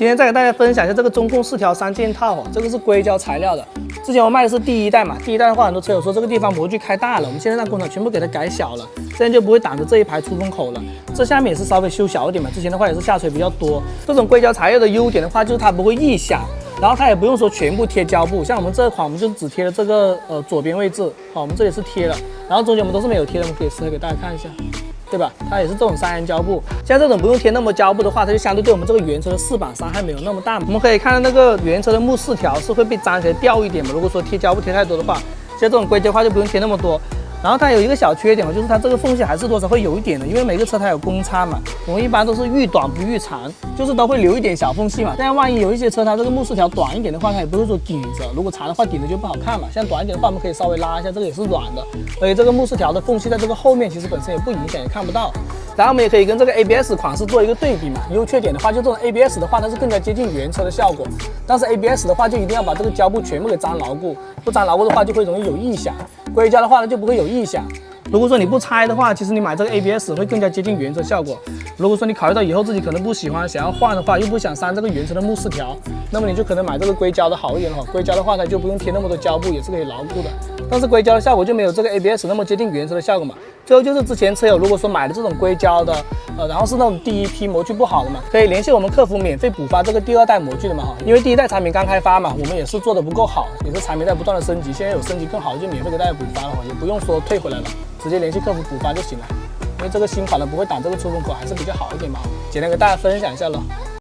今天再给大家分享一下这个中控4条3件套，这个是硅胶材料的。之前我卖的是第一代嘛，第一代的话，很多车友说这个地方模具开大了，我们现在让工厂全部给它改小了，这样就不会挡着这一排出风口了。这下面也是稍微修小一点嘛，之前的话也是下垂比较多。这种硅胶材料的优点的话，就是它不会异响。 然后它也不用说全部贴胶布，像我们这款，我们就只贴了这个左边位置，好，我们这里是贴了，然后中间我们都是没有贴的，我们可以撕开给大家看一下，对吧？它也是这种3M胶布，像这种不用贴那么胶布的话，它就相对对我们这个原车的饰板伤害没有那么大。我们可以看到那个原车的木饰条是会被粘起来掉一点嘛，如果说贴胶布贴太多的话，像这种硅胶的话就不用贴那么多。 然后它有一个小缺点嘛，就是它这个缝隙还是多少会有一点的，因为每个车它有公差嘛，我们一般都是愈短不愈长，就是都会留一点小缝隙嘛。这样万一有一些车它这个木饰条短一点的话，它也不会说顶着，如果长的话顶着就不好看嘛。像短一点的话，我们可以稍微拉一下，这个也是软的，而且这个木饰条的缝隙在这个后面其实本身也不影响，也看不到。然后我们也可以跟这个 ABS 款式做一个对比嘛。优缺点的话，就这种 ABS 的话，它是更加接近原车的效果，但是 ABS 的话就一定要把这个胶布全部给粘牢固，不粘牢固的话就会容易有异响。硅胶的话呢就不会有异响。 如果说你不拆的话，其实你买这个 ABS 会更加接近原车效果。如果说你考虑到以后自己可能不喜欢，想要换的话，又不想删这个原车的木饰条，那么你就可能买这个硅胶的好一点了。硅胶的话，它就不用贴那么多胶布，也是可以牢固的。但是硅胶的效果就没有这个 ABS 那么接近原车的效果嘛。最后就是之前车友如果说买的这种硅胶的，然后是那种第一批模具不好的嘛，可以联系我们客服免费补发这个第2代模具的嘛哈。因为第1代产品刚开发嘛，我们也是做的不够好，也是产品在不断的升级，现在有升级更好的就免费给大家补发了哈，也不用说退回来了。 直接联系客服补发就行了，因为这个新款的不会挡这个出风口，还是比较好一点嘛。简单给大家分享一下了。